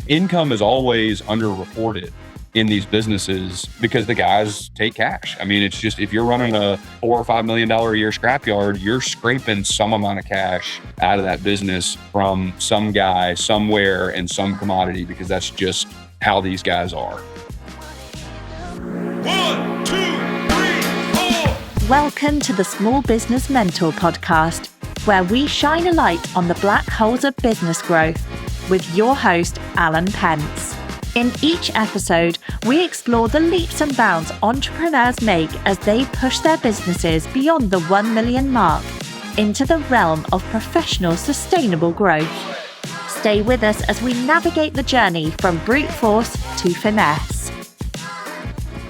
income is always underreported in these businesses because the guys take cash. I mean, it's just, if you're running a $4 or $5 million a year scrapyard, you're scraping some amount of cash out of that business from some guy somewhere in some commodity, because that's just how these guys are. 1, 2, 3, 4. Welcome to the Small Business Mentor podcast, where we shine a light on the black holes of business growth with your host, Alan Pentz. In each episode, we explore the leaps and bounds entrepreneurs make as they push their businesses beyond the 1 million mark into the realm of professional sustainable growth. Stay with us as we navigate the journey from brute force to finesse.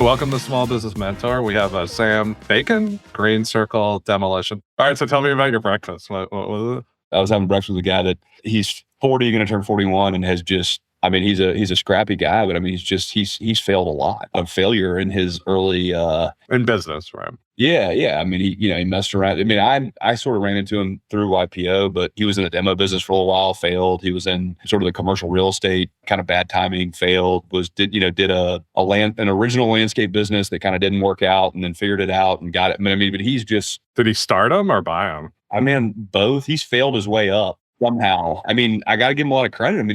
Welcome to Small Business Mentor. We have Sam Bacon, Green Circle Demolition. All right, so tell me about your breakfast. What was it? I was having breakfast with a guy that he's 40, going to turn 41, and has just, I mean, he's a scrappy guy, but I mean, he's failed a lot of failure in his early in business, right? Yeah. I mean, he messed around. I mean, I sort of ran into him through YPO, but he was in the demo business for a while, failed. He was in sort of the commercial real estate, kind of bad timing, failed. Did an original landscape business that kind of didn't work out, and then figured it out and got it. I mean, but he's just. Did he start them or buy them? I mean, both. He's failed his way up somehow. I mean, I got to give him a lot of credit. I mean,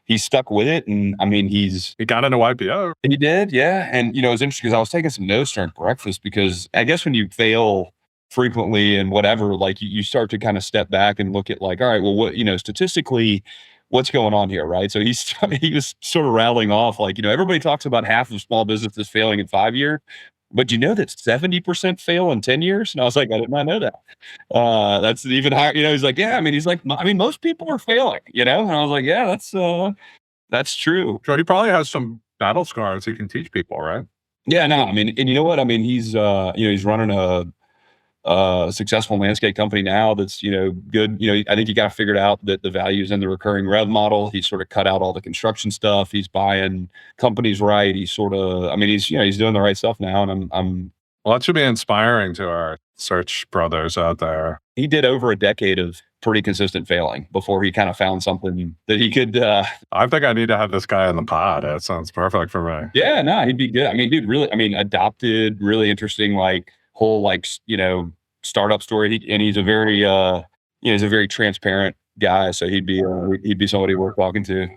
he's stuck with it. And I mean, he got into YPO. And he did, yeah. And, it was interesting because I was taking some notes during breakfast, because I guess when you fail frequently and whatever, like you start to kind of step back and look at like, all right, well, what, statistically, what's going on here, right? So he was sort of rattling off like, everybody talks about half of small businesses failing in 5 years. But that 70% fail in 10 years? And I was like, I did not know that. That's even higher. He's like, yeah, most people are failing, and I was like, yeah, that's true. So he probably has some battle scars he can teach people, right? Yeah, no, I mean, and you know what? I mean, he's running a successful landscape company now that's, good. I think he got figured out that the value is in the recurring rev model. He's sort of cut out all the construction stuff. He's buying companies right. He's sort of, he's doing the right stuff now. And well, that should be inspiring to our search brothers out there. He did over a decade of pretty consistent failing before he kind of found something that he could. I think I need to have this guy in the pod. That sounds perfect for me. Yeah, no, he'd be good. I mean, dude, really, adopted, really interesting, whole startup story. He's a very transparent guy. So he'd be somebody worth talking to.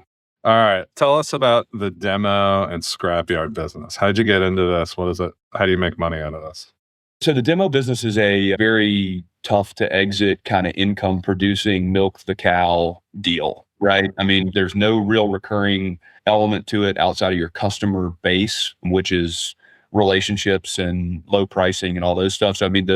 All right. Tell us about the demo and scrapyard business. How'd you get into this? What is it? How do you make money out of this? So the demo business is a very tough to exit kind of income producing milk the cow deal, right? I mean, there's no real recurring element to it outside of your customer base, which is relationships and low pricing and all those stuff. So I mean,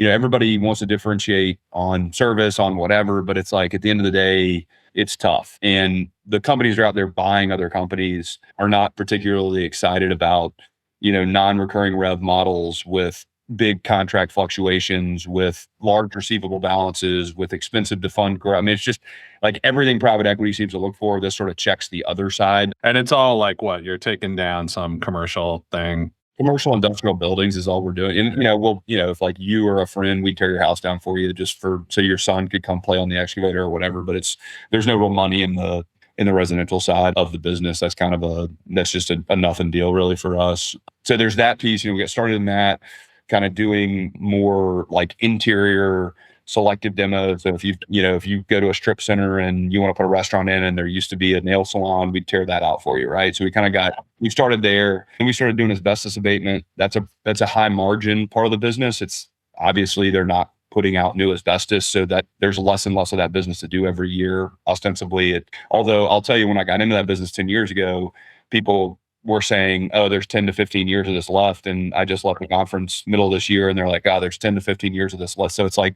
everybody wants to differentiate on service, on whatever, but it's like at the end of the day, it's tough. And the companies that are out there buying other companies are not particularly excited about, non-recurring rev models with big contract fluctuations, with large receivable balances, with expensive to fund growth. I mean, it's just like everything private equity seems to look for. This sort of checks the other side. And it's all like what? You're taking down some commercial thing. Commercial industrial buildings is all we're doing. And, if like you or a friend, we'd tear your house down for you so your son could come play on the excavator or whatever. But there's no real money in the residential side of the business. That's just a nothing deal really for us. So there's that piece, we get started in that, kind of doing more like interior selective demos. So if you go to a strip center and you want to put a restaurant in and there used to be a nail salon, we'd tear that out for you, right? So we started there, and we started doing asbestos abatement. That's a high margin part of the business. It's obviously they're not putting out new asbestos, so that there's less and less of that business to do every year. Ostensibly, although I'll tell you, when I got into that business 10 years ago, people were saying, oh, there's 10 to 15 years of this left. And I just left the conference middle of this year and they're like, oh, there's 10 to 15 years of this left. So it's like,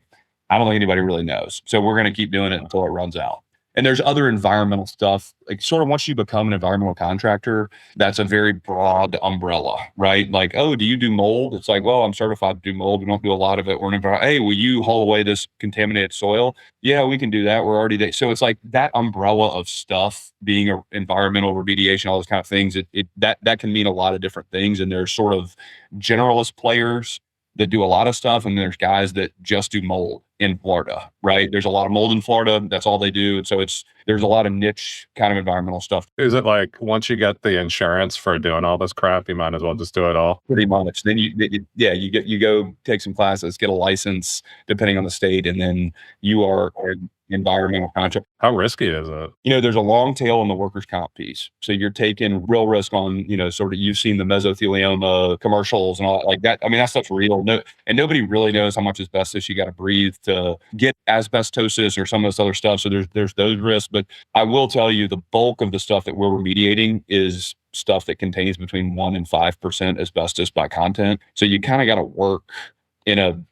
I don't think anybody really knows. So we're going to keep doing it until it runs out. And there's other environmental stuff, like sort of once you become an environmental contractor, that's a very broad umbrella, right? Like, oh, do you do mold? It's like, well, I'm certified to do mold. We don't do a lot of it. Hey, will you haul away this contaminated soil? Yeah, we can do that. We're already there. So it's like that umbrella of stuff being an environmental remediation, all those kind of things, that can mean a lot of different things. And there's sort of generalist players that do a lot of stuff, and there's guys that just do mold. in Florida, right? There's a lot of mold in Florida. That's all they do. And so there's a lot of niche kind of environmental stuff. Is it like once you get the insurance for doing all this crap, you might as well just do it all? Pretty much. Then you go take some classes, get a license, depending on the state, and then you are an environmental contractor. How risky is it? There's a long tail on the workers' comp piece. So you're taking real risk on, sort of, you've seen the mesothelioma commercials and all like that. I mean, that stuff's real. No, and nobody really knows how much asbestos you got to breathe to get asbestosis or some of this other stuff. So there's those risks. But I will tell you, the bulk of the stuff that we're remediating is stuff that contains between 1% and 5% asbestos by content. So you kind of got to work in a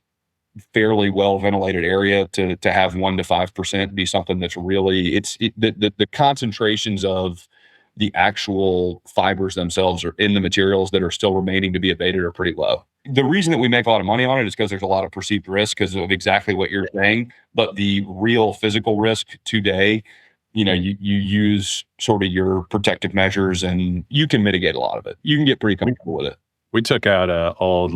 fairly well ventilated area to have 1% to 5% be something that's really the concentrations of the actual fibers themselves or in the materials that are still remaining to be abated are pretty low. The reason that we make a lot of money on it is because there's a lot of perceived risk because of exactly what you're saying. But the real physical risk today, you use sort of your protective measures and you can mitigate a lot of it. You can get pretty comfortable with it. We took out a old,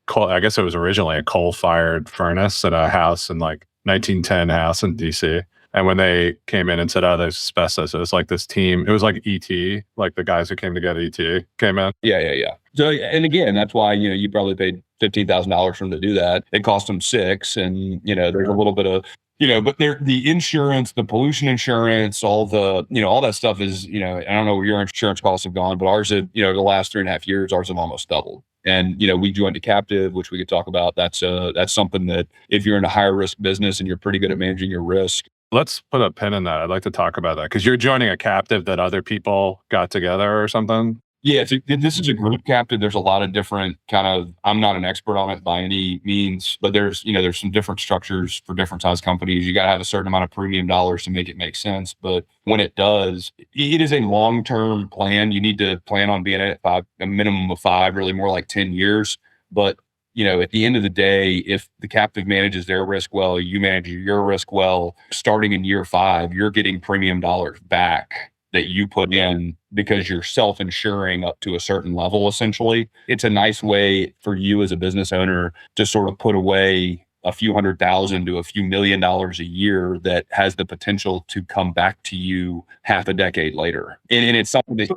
coal, I guess it was originally a coal-fired furnace at a house in 1910 house in DC. And when they came in and said, oh, there's asbestos, it was like this team, it was like ET, like the guys who came to get ET came in. Yeah. So, and again, that's why, you probably paid $15,000 for them to do that. It cost them $6,000. And, there's a little bit of, but the insurance, the pollution insurance, all the, all that stuff is, I don't know where your insurance costs have gone, but ours have, the last 3.5 years, ours have almost doubled. And, we joined a captive, which we could talk about. That's something that if you're in a higher risk business and you're pretty good at managing your risk. Let's put a pin in that. I'd like to talk about that because you're joining a captive that other people got together or something. Yeah, this is a group captive. There's a lot of different I'm not an expert on it by any means, but there's some different structures for different size companies. You got to have a certain amount of premium dollars to make it make sense. But when it does, it is a long-term plan. You need to plan on being at a minimum of 5, really more like 10 years. But at the end of the day, if the captive manages their risk well, you manage your risk well, starting in year 5, you're getting premium dollars back that you put in because you're self-insuring up to a certain level, essentially. It's a nice way for you as a business owner to sort of put away a few $100,000 to a few $1 million a year that has the potential to come back to you half a decade later. And it's something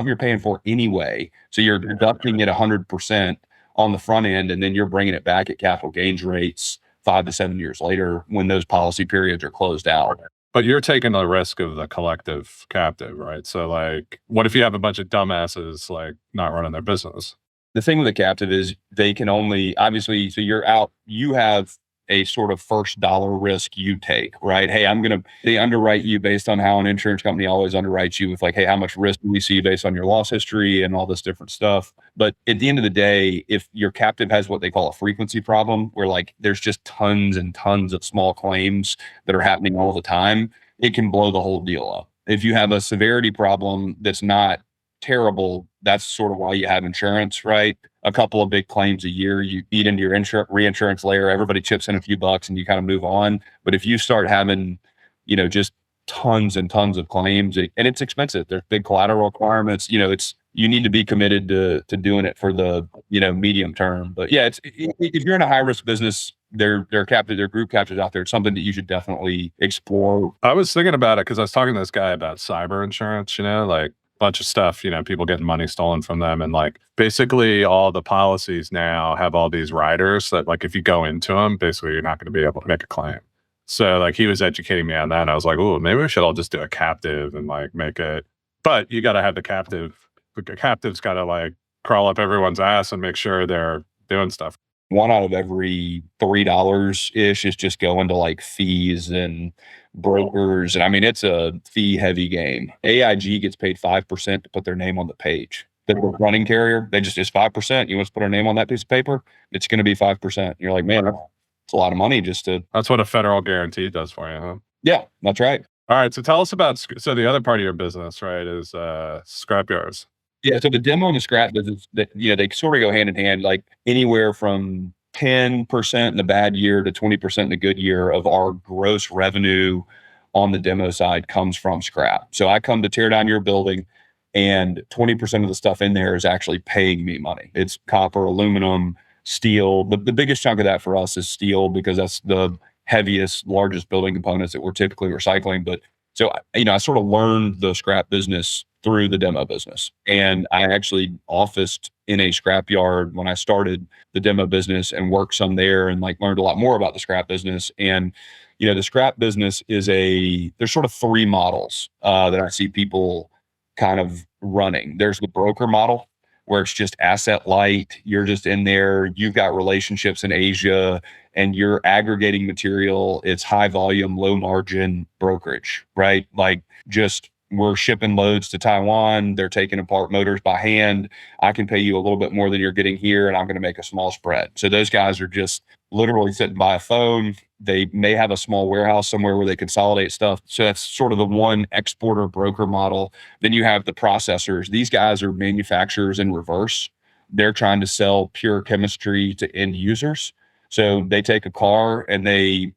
you're paying for anyway. So you're deducting it 100% on the front end, and then you're bringing it back at capital gains rates 5 to 7 years later when those policy periods are closed out. But you're taking the risk of the collective captive, right? So what if you have a bunch of dumbasses not running their business? The thing with a captive is they can only, obviously, so you're out, you have a sort of first dollar risk you take, right? Hey, they underwrite you based on how an insurance company always underwrites you with hey, how much risk do we see based on your loss history and all this different stuff. But at the end of the day, if your captive has what they call a frequency problem, where there's just tons and tons of small claims that are happening all the time, it can blow the whole deal up. If you have a severity problem that's not terrible, that's sort of why you have insurance, right? A couple of big claims a year, you eat into your reinsurance layer, everybody chips in a few bucks and you kind of move on. But if you start having, just tons and tons of claims, and it's expensive, there's big collateral requirements, you need to be committed to doing it for the, medium term. But yeah, if you're in a high risk business, they're captive, they're group captives out there. It's something that you should definitely explore. I was thinking about it because I was talking to this guy about cyber insurance, bunch of stuff, people getting money stolen from them. And basically all the policies now have all these riders that if you go into them, basically you're not going to be able to make a claim. So he was educating me on that. And I was like, oh, maybe we should all just do a captive and make it. But you got to have the captive. The captive's got to crawl up everyone's ass and make sure they're doing stuff. 1 out of every $3-ish is just going to fees and brokers. And I mean, it's a fee heavy game. AIG gets paid 5% to put their name on the page. The running carrier, it's 5%. You want us to put our name on that piece of paper? It's going to be 5%. You're like, man, it's a lot of money just to. That's what a federal guarantee does for you, huh? Yeah, that's right. All right. So tell us about, the other part of your business, right, is scrap yards. Yeah, so the demo and the scrap business, that they sort of go hand in hand, anywhere from 10% in a bad year to 20% in a good year of our gross revenue on the demo side comes from scrap. So I come to tear down your building and 20% of the stuff in there is actually paying me money. It's copper, aluminum, steel. The biggest chunk of that for us is steel because that's the heaviest, largest building components that we're typically recycling. But so, I sort of learned the scrap business through the demo business. And I actually officed in a scrap yard when I started the demo business and worked some there and like learned a lot more about the scrap business. And, the scrap business there's sort of three models that I see people kind of running. There's the broker model where it's just asset light. You're just in there. You've got relationships in Asia and you're aggregating material. It's high volume, low margin brokerage, right? Like just we're shipping loads to Taiwan. They're taking apart motors by hand. I can pay you a little bit more than you're getting here, and I'm going to make a small spread. So those guys are just literally sitting by a phone. They may have a small warehouse somewhere where they consolidate stuff. So that's sort of the one exporter broker model. Then you have the processors. These guys are manufacturers in reverse. They're trying to sell pure chemistry to end users. So they take a car and they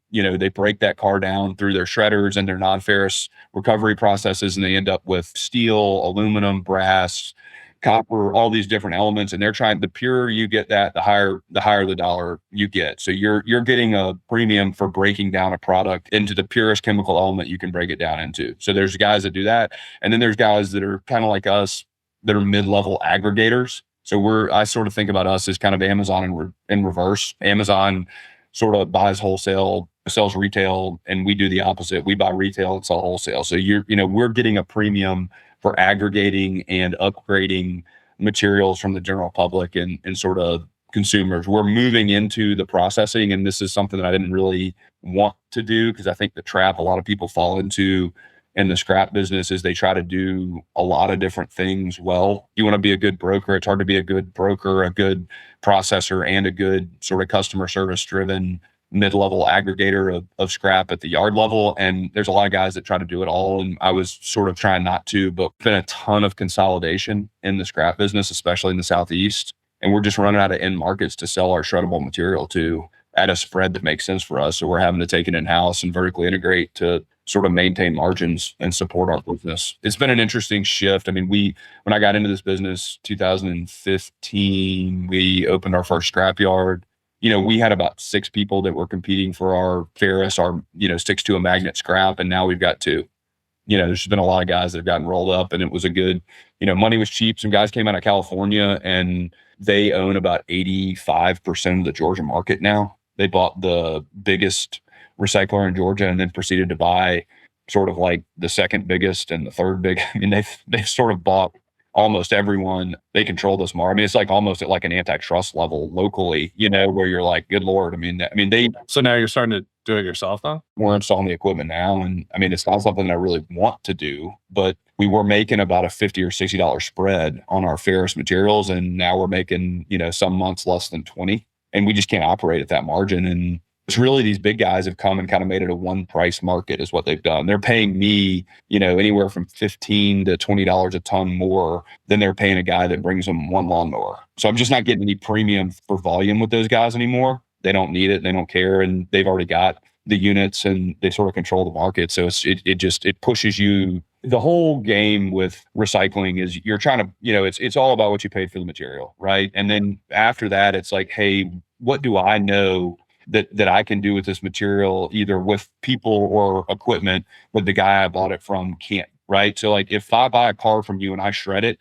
break that car down through their shredders and their non-ferrous recovery processes, and they end up with steel, aluminum, brass, copper, all these different elements. And they're trying, the purer you get that, the higher the dollar you get. So you're getting a premium for breaking down a product into the purest chemical element you can break it down into. So there's guys that do that. And then there's guys that are kind of like us that are mid-level aggregators. So I sort of think about us as kind of Amazon in reverse. Amazon sort of buys wholesale, sells retail, and we do the opposite. We buy retail and sell wholesale. So we're getting a premium for aggregating and upgrading materials from the general public and sort of consumers. We're moving into the processing, and this is something that I didn't really want to do because I think the trap a lot of people fall into in the scrap business is they try to do a lot of different things well. You want to be a good broker. It's hard to be a good broker, a good processor, and a good sort of customer service driven mid-level aggregator of scrap at the yard level. And there's a lot of guys that try to do it all. And I was sort of trying not to, but there's been a ton of consolidation in the scrap business, especially in the Southeast. And we're just running out of end markets to sell our shreddable material to at a spread that makes sense for us. So we're having to take it in-house and vertically integrate to sort of maintain margins and support our business. It's been an interesting shift. I mean, when I got into this business, 2015, we opened our first scrap yard. We had about 6 people that were competing for our ferrous, our, 6 to a magnet scrap. And now we've got 2. There's been a lot of guys that have gotten rolled up, and it was a good, money was cheap. Some guys came out of California and they own about 85% of the Georgia market now. They bought the biggest recycler in Georgia and then proceeded to buy sort of like the second biggest and the third big. I mean, they've sort of bought almost everyone. They control this market. I mean, it's like almost at like an antitrust level locally, where you're like, good Lord. So now you're starting to do it yourself though? We're installing the equipment now. And I mean, it's not something that I really want to do, but we were making about a $50 or $60 spread on our ferrous materials. And now we're making, some months less than 20, and we just can't operate at that margin. And it's really these big guys have come and kind of made it a one price market is what they've done. They're paying me, anywhere from $15 to $20 a ton more than they're paying a guy that brings them one lawnmower. So I'm just not getting any premium for volume with those guys anymore. They don't need it. They don't care. And they've already got the units and they sort of control the market. So it pushes you. The whole game with recycling is you're trying to, it's all about what you paid for the material, right? And then after that, it's like, hey, what do I know that I can do with this material, either with people or equipment, but the guy I bought it from can't, right? So like if I buy a car from you and I shred it,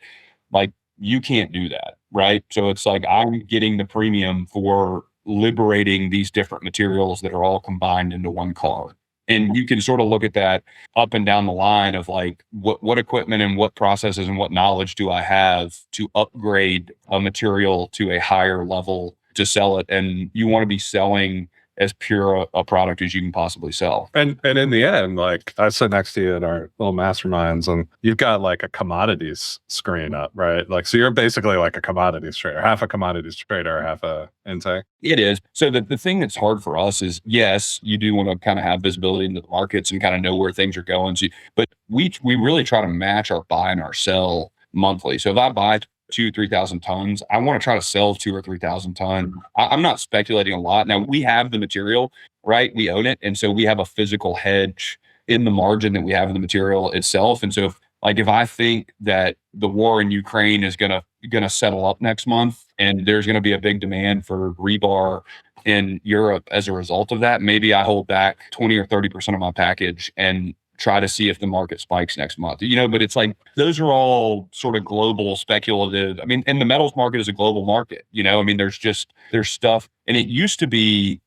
like you can't do that, right? So it's like I'm getting the premium for liberating these different materials that are all combined into one car. And you can sort of look at that up and down the line of like, what equipment and what processes and what knowledge do I have to upgrade a material to a higher level to sell it. And you want to be selling as pure a product as you can possibly sell. And in the end, like I sit next to you at our little masterminds and you've got like a commodities screen up, right? Like, so you're basically like a commodities trader, half a commodities trader, half a intake. It is. So the thing that's hard for us is, yes, you do want to kind of have visibility into the markets and kind of know where things are going. But we really try to match our buy and our sell monthly. So if I buy 2,000-3,000 tons, I want to try to sell 2,000 or 3,000 tons. I'm not speculating a lot. Now we have the material, right? We own it. And so we have a physical hedge in the margin that we have in the material itself. And so if I think that the war in Ukraine is going to settle up next month and there's going to be a big demand for rebar in Europe as a result of that. Maybe I hold back 20 or 30% of my package and try to see if the market spikes next month, but it's like, those are all sort of global speculative. I mean, and the metals market is a global market, I mean, there's stuff, and it used to be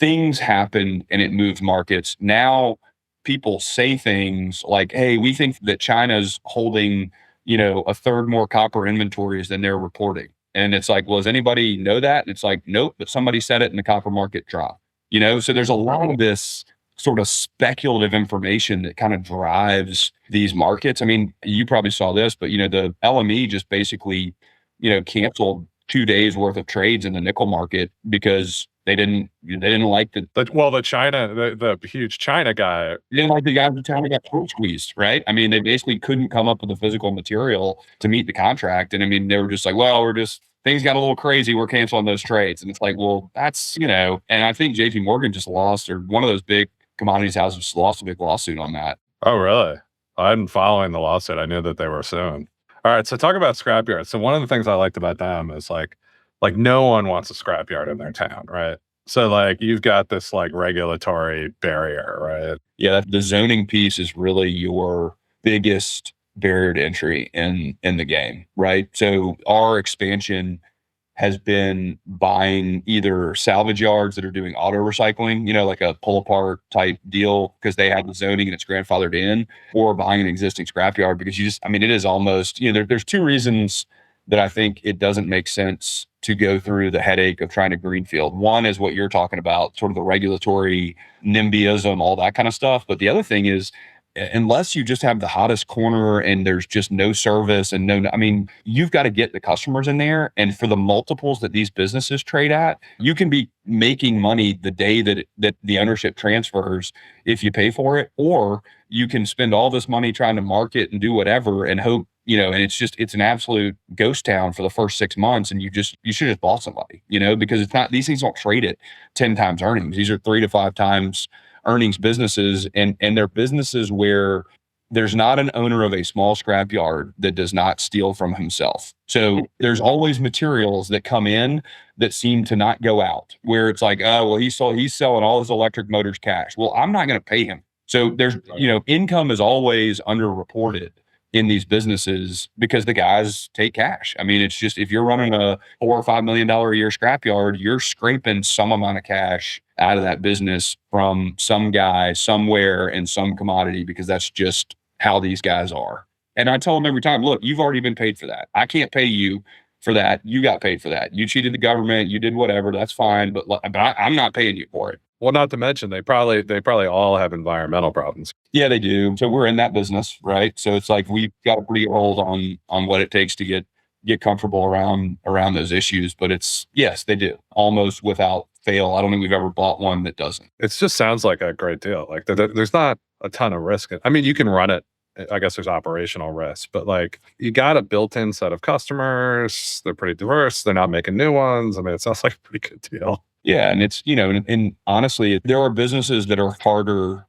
things happen and it moves markets. Now people say things like, hey, we think that China's holding, a third more copper inventories than they're reporting. And it's like, well, does anybody know that? And it's like, nope, but somebody said it and the copper market dropped, so there's a lot of this sort of speculative information that kind of drives these markets. I mean, you probably saw this, but the LME just basically, canceled 2 days worth of trades in the nickel market because they didn't like the huge China guy. They didn't like the guys in China got short squeezed, right? I mean, they basically couldn't come up with the physical material to meet the contract. And I mean, they were just like, well, things got a little crazy. We're canceling those trades. And it's like, well, that's, and I think JP Morgan just lost, or one of those big commodities houses lost a big lawsuit on that. Oh, really? I hadn't following the lawsuit. I knew that they were suing. All right. So talk about scrapyard. So one of the things I liked about them is like no one wants a scrapyard in their town, right? So like you've got this like regulatory barrier, right? Yeah, the zoning piece is really your biggest barrier to entry in the game, right? So our expansion has been buying either salvage yards that are doing auto recycling, like a pull apart type deal because they have the zoning and it's grandfathered in, or buying an existing scrapyard because it is almost, there's two reasons that I think it doesn't make sense to go through the headache of trying to greenfield. One is what you're talking about, sort of the regulatory NIMBYism, all that kind of stuff. But the other thing is, unless you just have the hottest corner and there's just no service and you've got to get the customers in there. And for the multiples that these businesses trade at, you can be making money the day that the ownership transfers if you pay for it, or you can spend all this money trying to market and do whatever and hope, and it's an absolute ghost town for the first 6 months. And you should just bought somebody, because it's not, these things don't trade at 10 times earnings. These are 3 to 5 times earnings businesses, and they're businesses where there's not an owner of a small scrapyard that does not steal from himself. So there's always materials that come in that seem to not go out, where it's like, oh, well, he's selling all his electric motors cash. Well, I'm not going to pay him. So there's, income is always underreported in these businesses because the guys take cash. I mean, it's just, if you're running a $4 or $5 million a year scrapyard, you're scraping some amount of cash out of that business from some guy somewhere in some commodity, because that's just how these guys are. And I tell them every time, look, you've already been paid for that. I can't pay you for that. You got paid for that. You cheated the government. You did whatever. That's fine. But I'm not paying you for it. Well, not to mention they probably all have environmental problems. Yeah, they do. So we're in that business, right? So it's like we've got a pretty good hold on what it takes to get comfortable around those issues. But yes, they do, almost without fail. I don't think we've ever bought one that doesn't. It just sounds like a great deal. Like there's not a ton of risk. I mean, you can run it. I guess there's operational risk, but like you got a built-in set of customers. They're pretty diverse. They're not making new ones. I mean, it sounds like a pretty good deal. Yeah. And it's, and honestly, there are businesses that are harder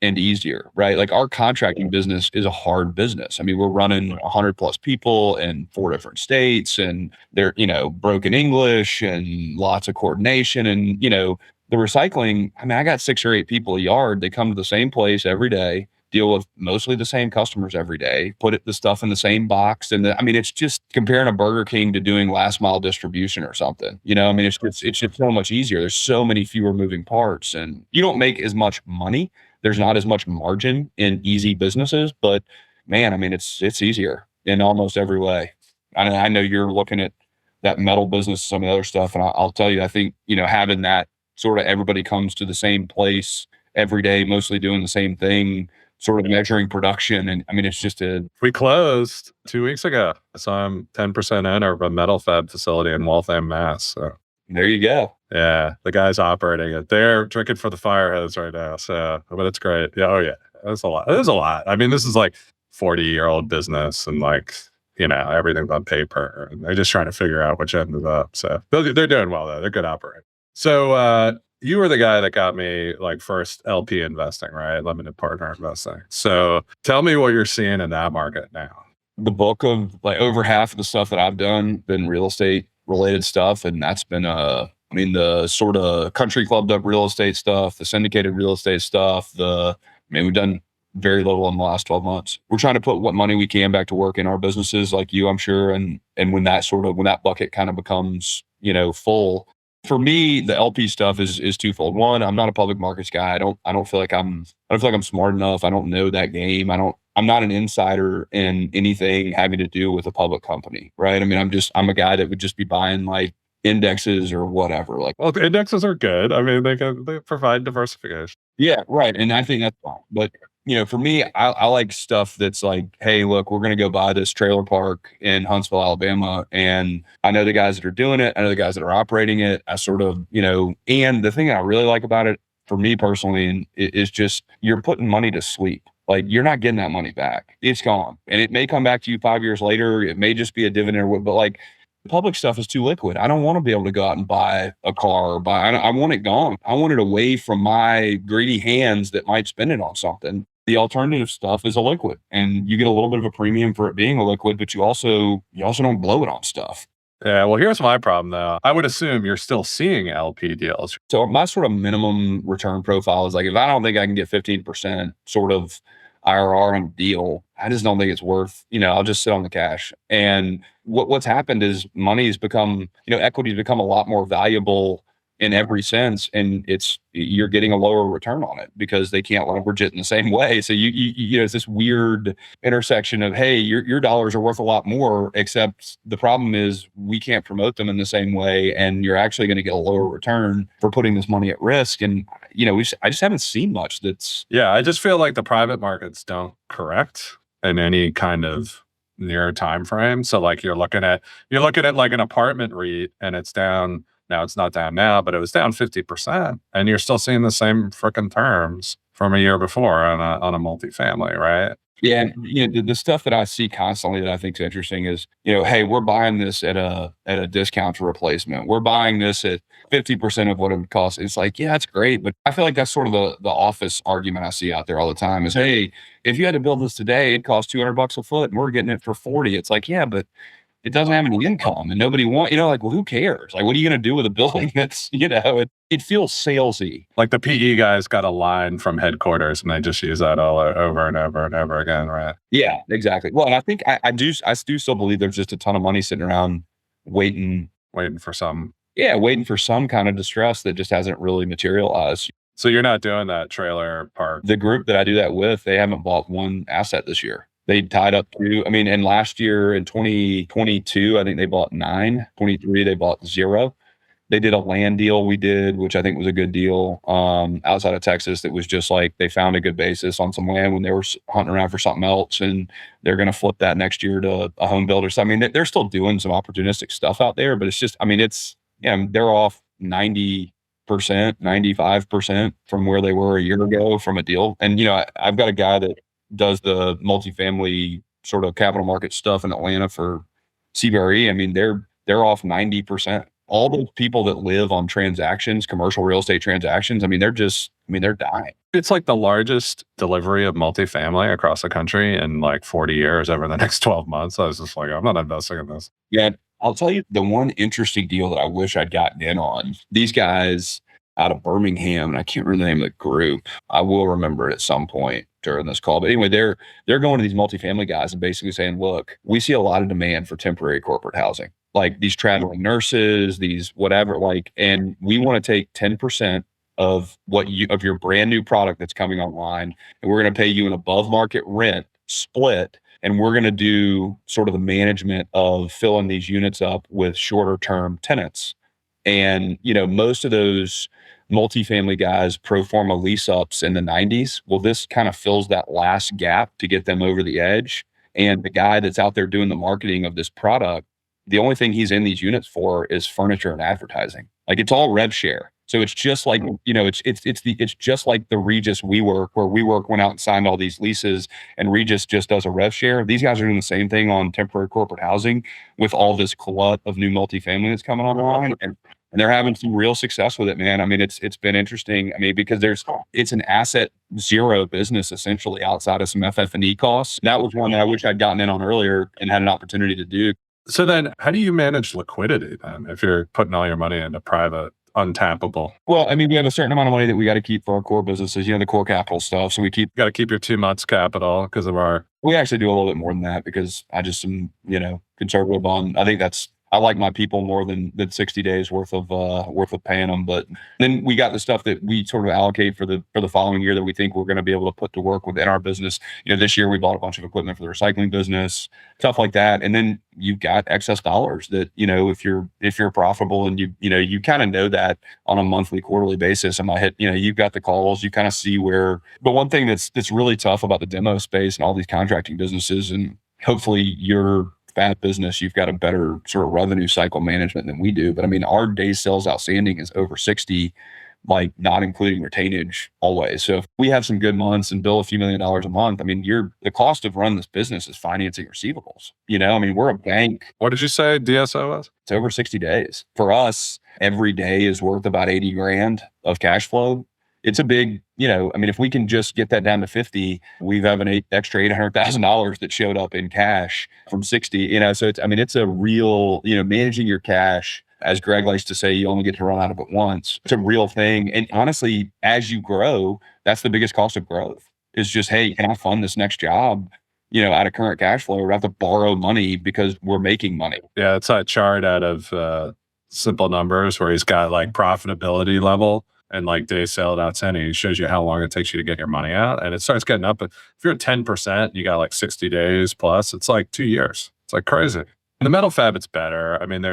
and easier, right? Like our contracting business is a hard business. I mean, we're running 100 plus people in 4 different states, and they're, broken English and lots of coordination. And, the recycling, I mean, I got 6 or 8 people a yard. They come to the same place every day, deal with mostly the same customers every day, put the stuff in the same box. And it's just comparing a Burger King to doing last mile distribution or something, it's just so much easier. There's so many fewer moving parts, and you don't make as much money. There's not as much margin in easy businesses, but man, I mean, it's easier in almost every way. I know you're looking at that metal business, some of the other stuff. And I'll tell you, I think, having that sort of everybody comes to the same place every day, mostly doing the same thing, sort of measuring production. And I mean, it's just we closed 2 weeks ago. So I'm 10% owner of a metal fab facility in Waltham, Mass. So there you go. Yeah. The guy's operating it. They're drinking for the fire hose right now. So, but it's great. Yeah. Oh yeah. That's a lot. There's a lot. I mean, this is like 40-year-old business, and like, everything's on paper, and they're just trying to figure out which end is up. So they're doing well though. They're good operators. So, you were the guy that got me like first LP investing, right? Limited partner investing. So tell me what you're seeing in that market now. The bulk of like over half of the stuff that I've done been real estate related stuff. And that's been I mean, the sort of country clubbed up real estate stuff, the syndicated real estate stuff, we've done very little in the last 12 months. We're trying to put what money we can back to work in our businesses like you, I'm sure. And when that bucket kind of becomes, full, for me, the LP stuff is twofold. One, I'm not a public markets guy. I don't feel like I'm smart enough. I don't know that game. I'm not an insider in anything having to do with a public company, right? I mean, I'm a guy that would just be buying like indexes or whatever. Like, well, the indexes are good. I mean, they provide diversification. yeah, right. And I think that's fine. But for me, I like stuff that's like, hey, look, we're going to go buy this trailer park in Huntsville, Alabama. And I know the guys that are doing it. I know the guys that are operating it. I sort of, and the thing I really like about it for me personally is just you're putting money to sleep. Like, you're not getting that money back. It's gone. And it may come back to you 5 years later. It may just be a dividend, but like, public stuff is too liquid. I don't want to be able to go out and buy a car or I want it gone. I want it away from my greedy hands that might spend it on something. The alternative stuff is a liquid, and you get a little bit of a premium for it being a liquid, but you also don't blow it on stuff. Yeah, well, here's my problem though. I would assume you're still seeing LP deals. So my sort of minimum return profile is like, if I don't think I can get 15% sort of IRR on a deal, I just don't think it's worth, I'll just sit on the cash. And what's happened is money's become, equity's become a lot more valuable in every sense. And you're getting a lower return on it because they can't leverage it in the same way. So it's this weird intersection of, hey, your dollars are worth a lot more, except the problem is we can't promote them in the same way. And you're actually going to get a lower return for putting this money at risk. And, I just haven't seen much yeah, I just feel like the private markets don't correct in any kind of near time frame. So like you're looking at like an apartment REIT and it's down. Now it's not down now, but it was down 50%, and you're still seeing the same freaking terms from a year before on a multifamily, right? Yeah, the stuff that I see constantly that I think is interesting is, hey, we're buying this at a discount to replacement. We're buying this at 50% of what it would cost. It's like, yeah, that's great, but I feel like that's sort of the office argument I see out there all the time is, hey, if you had to build this today, it costs $200 a foot, and we're getting it for 40. It's like, yeah, but it doesn't have any income, and nobody like, well, who cares? Like, what are you going to do with a building that's, it feels salesy. Like the PE guys got a line from headquarters and they just use that all over and over and over again, right? Yeah, exactly. Well, and I think I do still believe there's just a ton of money sitting around waiting for some. Yeah, waiting for some kind of distress that just hasn't really materialized. So you're not doing that trailer park. The group that I do that with, they haven't bought one asset this year. They tied up and last year in 2022, I think they bought 9. 23, they bought 0. They did a land deal we did, which I think was a good deal outside of Texas. That was just like they found a good basis on some land when they were hunting around for something else, and they're going to flip that next year to a home builder. So, I mean, they're still doing some opportunistic stuff out there, but it's just, they're off 90%, 95% from where they were a year ago from a deal. And, I've got a guy that does the multifamily sort of capital market stuff in Atlanta for CBRE. I mean, they're off 90%. All those people that live on transactions, commercial real estate transactions, they're dying. It's like the largest delivery of multifamily across the country in like 40 years over the next 12 months. I was just like, I'm not investing in this. Yeah. I'll tell you the one interesting deal that I wish I'd gotten in on. These guys out of Birmingham, and I can't remember the name of the group. I will remember it at some point during this call. But anyway, they're going to these multifamily guys and basically saying, look, we see a lot of demand for temporary corporate housing, like these traveling nurses, these whatever, and we want to take 10% of of your brand new product that's coming online, and we're going to pay you an above market rent split. And we're going to do sort of the management of filling these units up with shorter term tenants. And, most of those multifamily guys pro forma lease ups in the 90s. Well, this kind of fills that last gap to get them over the edge. And the guy that's out there doing the marketing of this product, the only thing he's in these units for is furniture and advertising. Like, it's all rev share. So it's just like, it's just like the Regis WeWork, where WeWork went out and signed all these leases and Regis just does a rev share. These guys are doing the same thing on temporary corporate housing with all this glut of new multifamily that's coming online. And they're having some real success with it, man. It's been interesting. Because it's an asset zero business essentially outside of some FF&E costs. That was one that I wish I'd gotten in on earlier and had an opportunity to do. So then how do you manage liquidity then if you're putting all your money into private, untappable? Well, I mean, we have a certain amount of money that we got to keep for our core businesses, the core capital stuff. So You got to keep your 2 months capital because of our. we actually do a little bit more than that because I just am, conservative on, I think I like my people more than 60 days worth of paying them. But then we got the stuff that we sort of allocate for the following year that we think we're going to be able to put to work within our business. This year we bought a bunch of equipment for the recycling business, stuff like that. And then you've got excess dollars that, if you're profitable and you kind of know that on a monthly, quarterly basis. And you've got the calls, you kind of see where. But one thing that's really tough about the demo space and all these contracting businesses, and hopefully you're fat business, you've got a better sort of revenue cycle management than we do. But I mean, our days sales outstanding is over 60, like not including retainage always. So if we have some good months and bill a few $1 million a month, I mean, the cost of running this business is financing receivables. I mean, we're a bank. What did you say DSO was? It's over 60 days. For us, every day is worth about 80 grand of cash flow. It's a big, I mean, if we can just get that down to 50, we have an extra $800,000 that showed up in cash from 60, so it's a real, managing your cash, as Greg likes to say, you only get to run out of it once. It's a real thing. And honestly, as you grow, that's the biggest cost of growth is just, hey, can I fund this next job, out of current cash flow, or have to borrow money because we're making money? Yeah. It's that chart out of Simple Numbers where he's got like profitability level and like day sale outstanding. He shows you how long it takes you to get your money out. And it starts getting up. But if you're at 10%, you got like 60 days plus, it's like 2 years. It's like crazy. In the metal fab, it's better. I mean,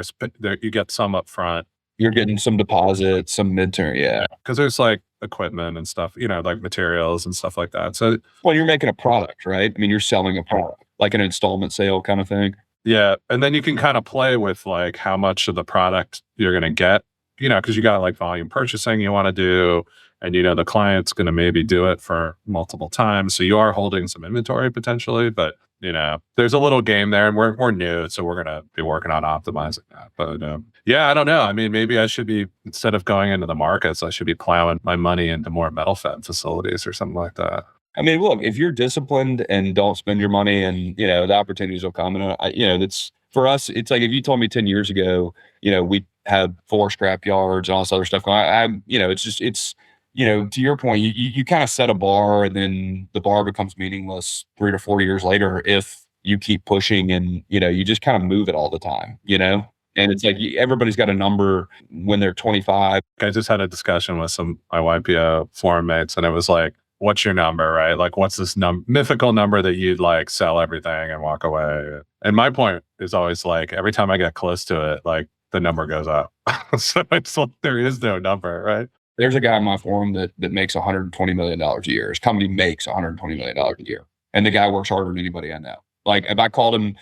you get some up front. You're getting some deposits, some midterm. Yeah. Because there's like equipment and stuff, like materials and stuff like that. So, well, you're making a product, right? I mean, you're selling a product, like an installment sale kind of thing. Yeah. And then you can kind of play with like how much of the product you're going to get. Because you got like volume purchasing you want to do, and the client's going to maybe do it for multiple times. So you are holding some inventory potentially, but there's a little game there, and we're new, so we're going to be working on optimizing that. But yeah, I don't know. I mean, maybe I should be, instead of going into the markets, I should be plowing my money into more metal fab facilities or something like that. I mean, look, if you're disciplined and don't spend your money, and the opportunities will come, and that's for us. It's like if you told me 10 years ago, we have 4 scrap yards and all this other stuff going. It's to your point, you kind of set a bar, and then the bar becomes meaningless 3 to 4 years later if you keep pushing and you just kind of move it all the time. And it's like everybody's got a number when they're 25. I just had a discussion with my YPO forum mates, and it was like, what's your number, right? Like, what's this mythical number that you'd like sell everything and walk away? And my point is always like, every time I get close to it, like the number goes up. So it's like, there is no number, right? There's a guy in my forum that makes $120 million a year. His company makes $120 million a year. And the guy works harder than anybody I know. Like if I called him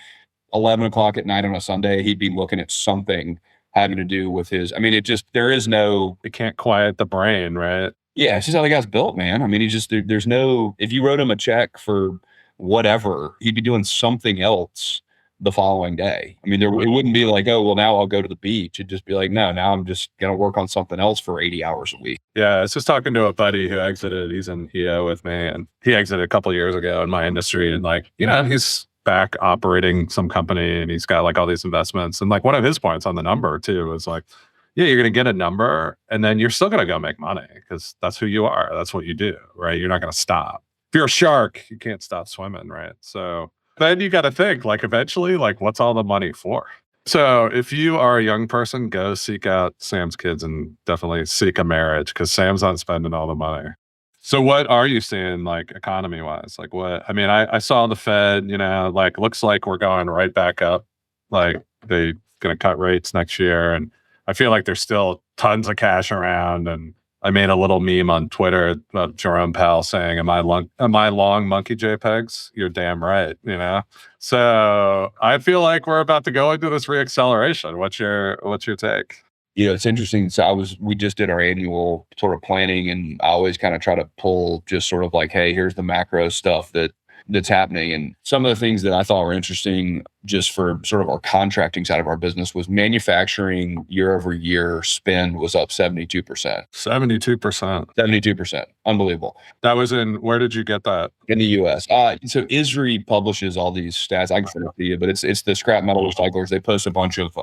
11 o'clock at night on a Sunday, he'd be looking at something having to do with his, I mean, it can't quiet the brain, right? Yeah, it's just how the guy's built, man. I mean, there's no, if you wrote him a check for whatever, he'd be doing something else the following day. I mean, it wouldn't be like, oh, well, now I'll go to the beach. It'd just be like, no, now I'm just going to work on something else for 80 hours a week. Yeah, I was just talking to a buddy who exited. He's in EO with me, and he exited a couple of years ago in my industry. And like, he's back operating some company, and he's got like all these investments. And like one of his points on the number too was like, yeah, you're going to get a number, and then you're still going to go make money because that's who you are. That's what you do, right? You're not going to stop. If you're a shark, you can't stop swimming, right? So then you got to think, like, eventually, like, what's all the money for? So if you are a young person, go seek out Sam's kids and definitely seek a marriage because Sam's not spending all the money. So what are you seeing, like, economy-wise? Like, what? I mean, I saw the Fed, like, looks like we're going right back up. Like, they're going to cut rates next year, and I feel like there's still tons of cash around. And I made a little meme on Twitter about Jerome Powell saying, am I long monkey JPEGs? You're damn right, So I feel like we're about to go into this reacceleration. What's your take? It's interesting. So we just did our annual sort of planning, and I always kind of try to pull just sort of like, hey, here's the macro stuff that that's happening. And some of the things that I thought were interesting just for sort of our contracting side of our business was manufacturing year over year spend was up 72%. 72%. 72%. Unbelievable. That was where did you get that? In the US. So ISRI publishes all these stats. I can send it to you, but it's the scrap metal recyclers. They post a bunch of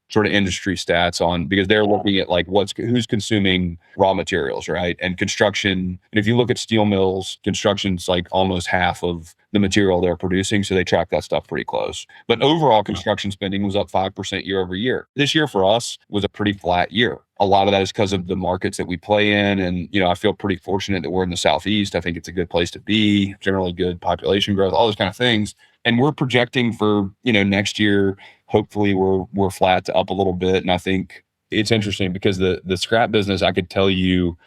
sort of industry stats on, because they're looking at like who's consuming raw materials, right? And construction. And if you look at steel mills, construction's like almost half of the material they're producing. So they track that stuff pretty close. But overall construction spending was up 5% year over year. This year for us was a pretty flat year. A lot of that is because of the markets that we play in. And, I feel pretty fortunate that we're in the Southeast. I think it's a good place to be, generally good population growth, all those kind of things. And we're projecting for, next year, hopefully we're flat to up a little bit. And I think it's interesting because the scrap business, I could tell you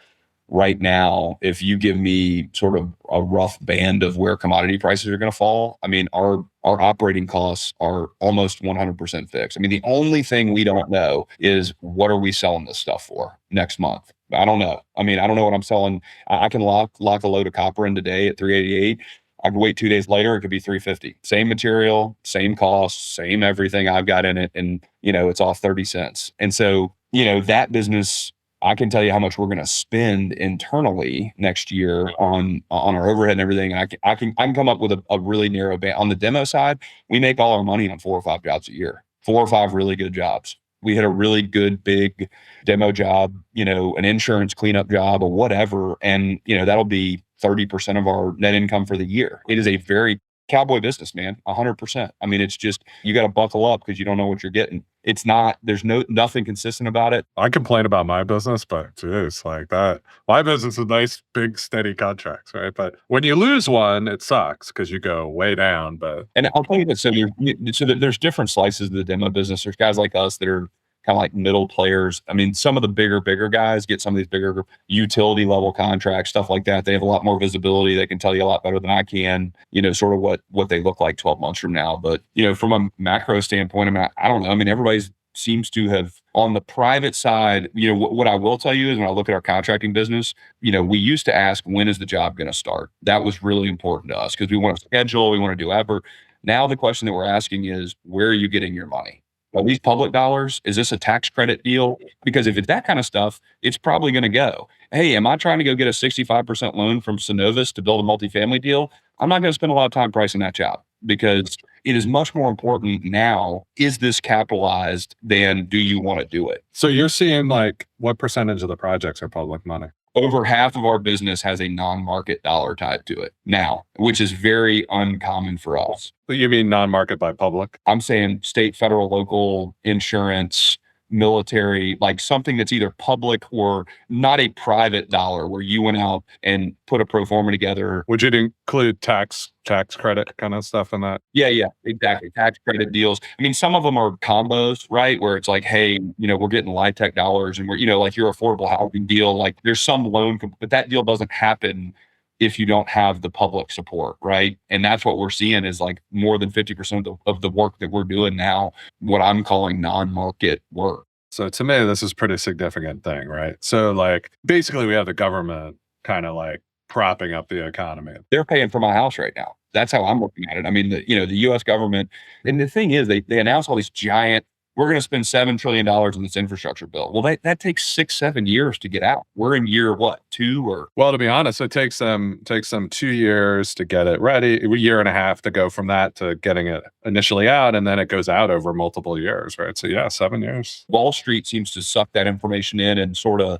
right now, if you give me sort of a rough band of where commodity prices are going to fall, I mean, our operating costs are almost 100% fixed. I mean, the only thing we don't know is what are we selling this stuff for next month? I don't know. I mean, I don't know what I'm selling. I can lock a load of copper in today at 388. I could wait 2 days later, it could be 350. Same material, same cost, same everything I've got in it. And, it's off 30 cents. And so, that business, I can tell you how much we're going to spend internally next year on our overhead and everything. And I can come up with a really narrow band. On the demo side, we make all our money on 4 or 5 jobs a year, 4 or 5 really good jobs. We had a really good big demo job, an insurance cleanup job or whatever. And, that'll be 30% of our net income for the year. It is a very cowboy business, man, 100%. I mean, it's just, you got to buckle up because you don't know what you're getting. It's not, there's nothing consistent about it. I complain about my business, but geez, like that. My business is nice, big, steady contracts, right? But when you lose one, it sucks because you go way down. And I'll tell you this, so there's different slices of the demo business. There's guys like us that are kind of like middle players. I mean, some of the bigger guys get some of these bigger utility level contracts, stuff like that. They have a lot more visibility. They can tell you a lot better than I can, sort of what they look like 12 months from now. But, from a macro standpoint, I mean, I don't know. I mean, everybody seems to have on the private side, what I will tell you is when I look at our contracting business, we used to ask, when is the job going to start? That was really important to us because we want to schedule, we want to do ever. Now the question that we're asking is, where are you getting your money? Are these public dollars? Is this a tax credit deal? Because if it's that kind of stuff, it's probably going to go, hey, am I trying to go get a 65% loan from Synovus to build a multifamily deal? I'm not going to spend a lot of time pricing that job because it is much more important now, is this capitalized than do you want to do it? So you're seeing like what percentage of the projects are public money? Over half of our business has a non-market dollar tied to it now, which is very uncommon for us. You mean non-market by public? I'm saying state, federal, local, insurance, military, like something that's either public or not a private dollar where you went out and put a pro forma together. Would you include tax credit kind of stuff in that? Yeah, exactly. Tax credit deals. I mean, some of them are combos, right? Where it's like, hey, we're getting LIHTC dollars and we're, like your affordable housing deal, like there's some loan, but that deal doesn't happen if you don't have the public support, right? And that's what we're seeing is like more than 50% of the work that we're doing now, what I'm calling non-market work. So to me, this is a pretty significant thing, right? So like basically we have the government kind of like propping up the economy. They're paying for my house right now. That's how I'm looking at it. I mean, the U.S. government, and the thing is they announce all these giant, we're going to spend $7 trillion on this infrastructure bill. Well, that takes 6-7 years to get out. We're in year, what, 2 or? Well, to be honest, it takes them 2 years to get it ready, a year and a half to go from that to getting it initially out. And then it goes out over multiple years, right? So yeah, 7 years. Wall Street seems to suck that information in and sort of,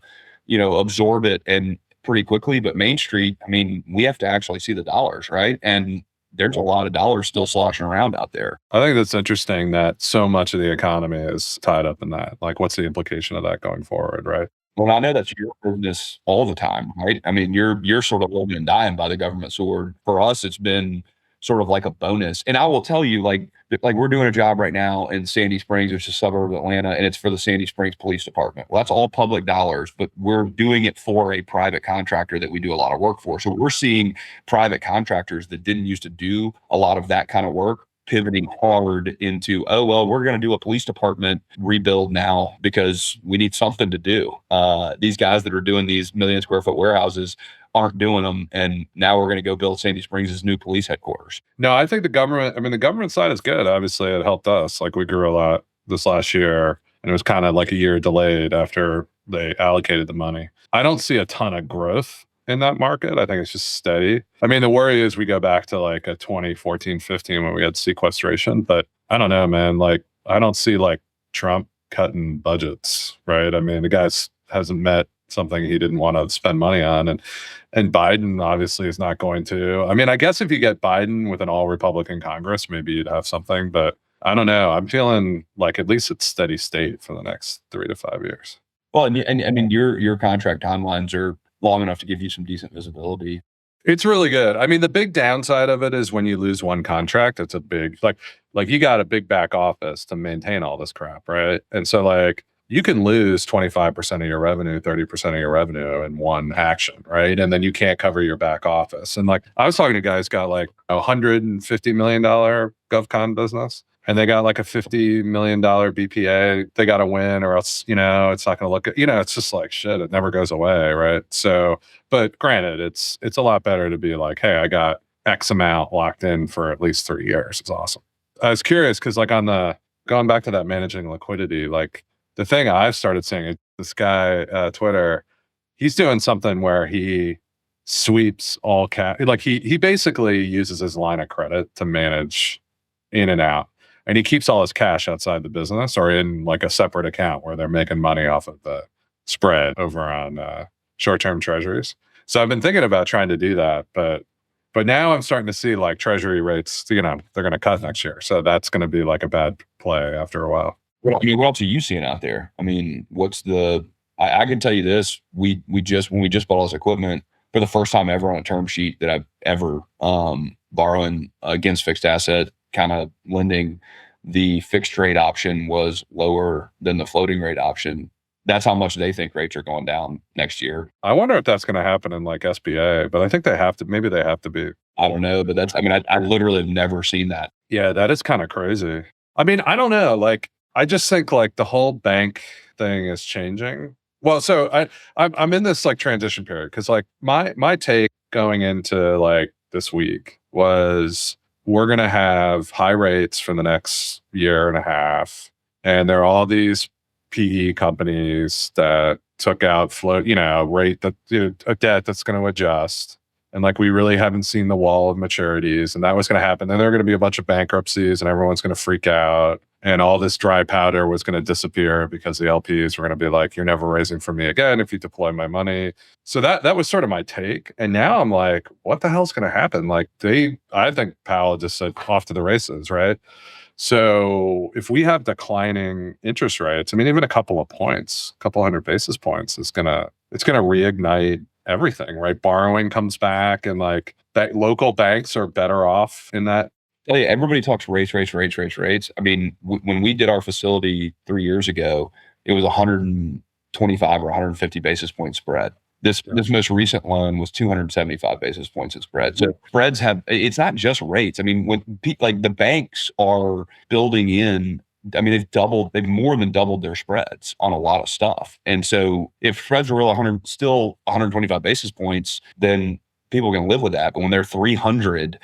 absorb it and pretty quickly. But Main Street, I mean, we have to actually see the dollars, right? And there's a lot of dollars still sloshing around out there. I think that's interesting that so much of the economy is tied up in that. Like, what's the implication of that going forward, right? Well, I know that's your business all the time, right? I mean, you're sort of living and dying by the government sword. For us, it's been sort of like a bonus. And I will tell you, like we're doing a job right now in Sandy Springs, which is a suburb of Atlanta, and it's for the Sandy Springs Police Department. Well, that's all public dollars, but we're doing it for a private contractor that we do a lot of work for. So we're seeing private contractors that didn't used to do a lot of that kind of work pivoting hard into, oh, well, we're going to do a police department rebuild now because we need something to do. These guys that are doing these million square foot warehouses aren't doing them. And now we're going to go build Sandy Springs' new police headquarters. No, I think the government side is good. Obviously, it helped us. Like, we grew a lot this last year, and it was kind of like a year delayed after they allocated the money. I don't see a ton of growth in that market. I think it's just steady. I mean, the worry is we go back to like a 2014, 15 when we had sequestration, but I don't know, man. Like, I don't see like Trump cutting budgets, right? I mean, the guy hasn't met something he didn't want to spend money on. And Biden obviously is not going to. I mean, I guess if you get Biden with an all Republican Congress, maybe you'd have something, but I don't know. I'm feeling like at least it's steady state for the next 3 to 5 years. Well, and I mean, your contract timelines are long enough to give you some decent visibility. It's really good. I mean, the big downside of it is when you lose one contract, it's a big, like you got a big back office to maintain all this crap, right? And so like you can lose 25% of your revenue, 30% of your revenue in one action, right? And then you can't cover your back office. And like I was talking to guys got like $150 million GovCon business, and they got like a $50 million BPA. They got to win, or else, it's not going to look, it's just like shit. It never goes away, right? So, but granted, it's a lot better to be like, hey, I got X amount locked in for at least 3 years. It's awesome. I was curious because like going back to that managing liquidity, like the thing I've started seeing, this guy, Twitter, he's doing something where he sweeps all cash. Like he basically uses his line of credit to manage in and out. And he keeps all his cash outside the business or in like a separate account where they're making money off of the spread over on short-term treasuries. So I've been thinking about trying to do that, but now I'm starting to see like treasury rates, they're going to cut next year. So that's going to be like a bad play after a while. Well, I mean, what else are you seeing out there? I mean, I can tell you this, when we just bought all this equipment, for the first time ever on a term sheet that I've ever borrowing against fixed asset kind of lending, the fixed rate option was lower than the floating rate option. That's how much they think rates are going down next year. I wonder if that's going to happen in like SBA, but I think maybe they have to be. I don't know, but I literally have never seen that. Yeah, that is kind of crazy. I mean, I don't know. Like, I just think like the whole bank thing is changing. Well, so I'm in this like transition period because like my take going into like this week was we're going to have high rates for the next year and a half. And there are all these PE companies that took out rate that a debt that's going to adjust. And like, we really haven't seen the wall of maturities, and that was going to happen. Then there are going to be a bunch of bankruptcies and everyone's going to freak out. And all this dry powder was going to disappear because the LPs were going to be like, you're never raising for me again if you deploy my money. So that was sort of my take. And now I'm like, what the hell's going to happen? Like I think Powell just said off to the races, right? So if we have declining interest rates, I mean, even a couple of points, a couple 100 basis points it's going to reignite everything, right? Borrowing comes back, and like that local banks are better off in that. Yeah, everybody talks rates. I mean, when we did our facility 3 years ago, it was 125 or 150 basis point spread. This most recent loan was 275 basis points in spread. So spreads it's not just rates. I mean, when like the banks are building in, I mean, they've more than doubled their spreads on a lot of stuff. And so if spreads are still 125 basis points, then people can live with that. But when they're 300,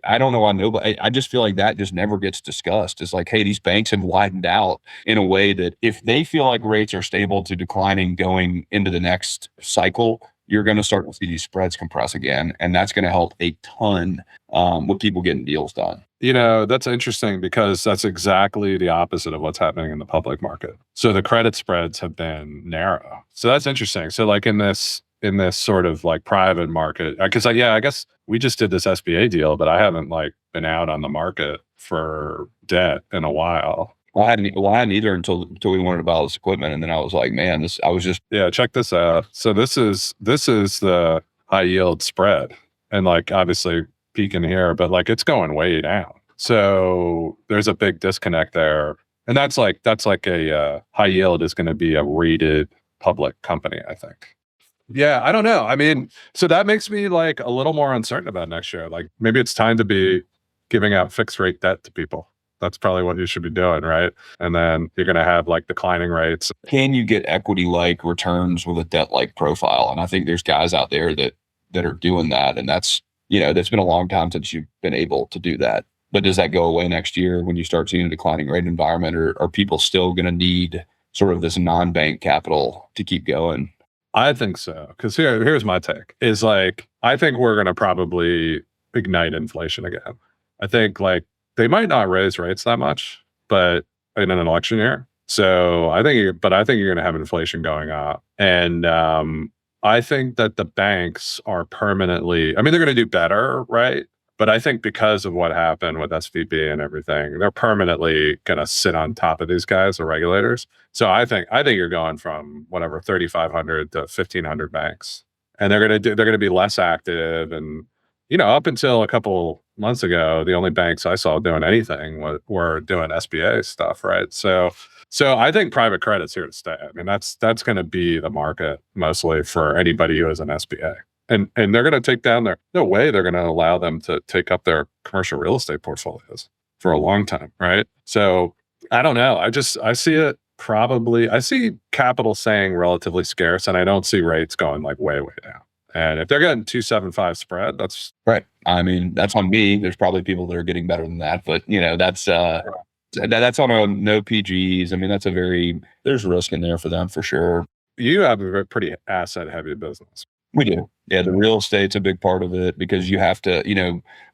I don't know. I just feel like that just never gets discussed. It's like, hey, these banks have widened out in a way that if they feel like rates are stable to declining going into the next cycle, you're going to start to see these spreads compress again. And that's going to help a ton with people getting deals done. That's interesting because that's exactly the opposite of what's happening in the public market. So the credit spreads have been narrow. So that's interesting. So like in this sort of like private market, because I guess we just did this SBA deal, but I haven't like been out on the market for debt in a while. Well, I hadn't either until we wanted to buy all this equipment, and then I was like, man, check this out. So this is the high yield spread, and like obviously peaking here, but like it's going way down. So there's a big disconnect there, and that's like a high yield is going to be a rated public company, I think. Yeah, I don't know. I mean, so that makes me like a little more uncertain about next year. Like maybe it's time to be giving out fixed rate debt to people. That's probably what you should be doing, right? And then you're going to have like declining rates. Can you get equity-like returns with a debt-like profile? And I think there's guys out there that are doing that. And that's been a long time since you've been able to do that. But does that go away next year when you start seeing a declining rate environment, or are people still going to need sort of this non-bank capital to keep going? I think so. Because here's my take is like, I think we're going to probably ignite inflation again. I think like they might not raise rates that much, but in an election year. So I think you're going to have inflation going up. And I think that the banks are permanently, I mean, they're going to do better, right? But I think because of what happened with SVB and everything, they're permanently going to sit on top of these guys, the regulators. So I think you're going from whatever 3,500 to 1,500 banks, and they're going to be less active. And up until a couple months ago, the only banks I saw doing anything were doing SBA stuff, right? So I think private credit's here to stay. I mean, that's going to be the market mostly for anybody who has an SBA. And they're going to take down no way they're going to allow them to take up their commercial real estate portfolios for a long time, right? So I don't know. I see it probably, I see capital staying relatively scarce, and I don't see rates going like way, way down. And if they're getting 2.75 spread, that's right. I mean, that's on me. There's probably people that are getting better than that, but that's on a no PGs. I mean, there's risk in there for them for sure. You have a pretty asset heavy business. We do. Yeah, the real estate's a big part of it because you have to,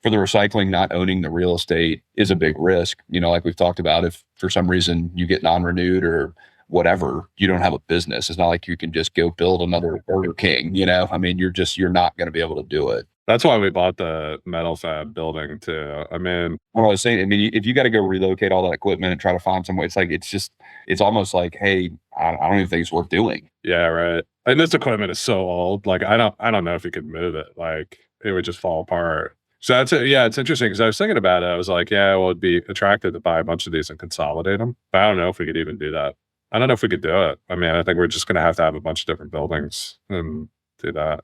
for the recycling, not owning the real estate is a big risk. Like we've talked about, if for some reason you get non-renewed or whatever, you don't have a business. It's not like you can just go build another Burger King, I mean, you're not going to be able to do it. That's why we bought the metal fab building too. I mean, what I was saying, if you got to go relocate all that equipment and try to find some way, it's like, it's almost like, hey, I don't even think it's worth doing. Yeah, right. And this equipment is so old. Like, I don't know if you could move it. Like, it would just fall apart. So that's it. Yeah, it's interesting because I was thinking about it. I was like, yeah, well, it'd be attractive to buy a bunch of these and consolidate them. But I don't know if we could even do that. I don't know if we could do it. I mean, I think we're just going to have a bunch of different buildings and do that,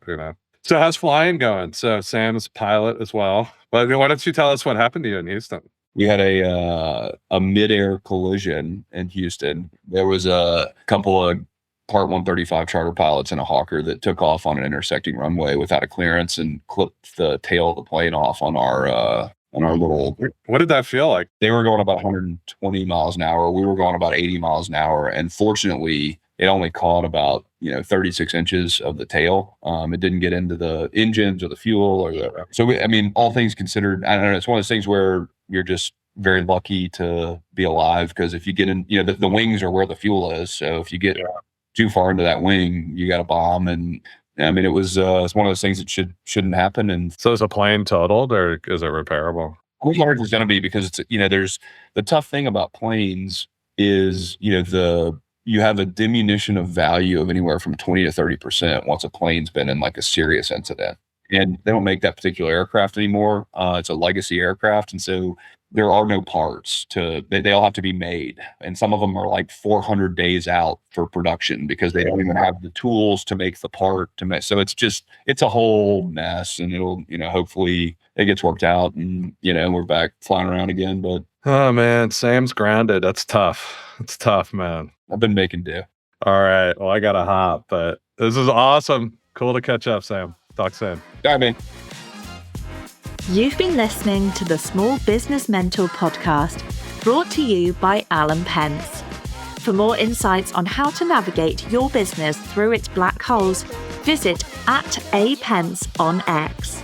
So how's flying going? So Sam's pilot as well. But why don't you tell us what happened to you in Houston? We had a mid-air collision in Houston. There was a couple of Part 135 charter pilots and a Hawker that took off on an intersecting runway without a clearance and clipped the tail of the plane off on our little. What did that feel like? They were going about 120 miles an hour. We were going about 80 miles an hour. And fortunately, it only caught about 36 inches of the tail. It didn't get into the engines or the fuel all things considered, I don't know. It's one of those things where you're just very lucky to be alive, because if you get in, the wings are where the fuel is. So if you get too far into that wing, you got a bomb. And I mean, it's one of those things that shouldn't happen. And so is a plane totaled or is it repairable? How hard it's going to be, because it's there's the tough thing about planes is you have a diminution of value of anywhere from 20 to 30% once a plane's been in like a serious incident. And they don't make that particular aircraft anymore. It's a legacy aircraft. And so there are no parts they all have to be made. And some of them are like 400 days out for production because they don't even have the tools to make the part so it's a whole mess, and it'll, hopefully it gets worked out and, we're back flying around again. But oh man, Sam's grounded. That's tough. It's tough, man. I've been making do. All right. Well, I got to hop, but this is awesome. Cool to catch up, Sam. Talk soon. All right, man. You've been listening to the Small Business Mentor podcast, brought to you by Alan Pentz. For more insights on how to navigate your business through its black holes, visit @apentz on X.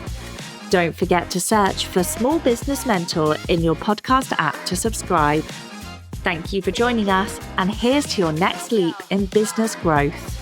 Don't forget to search for Small Business Mentor in your podcast app to subscribe. Thank you for joining us, and here's to your next leap in business growth.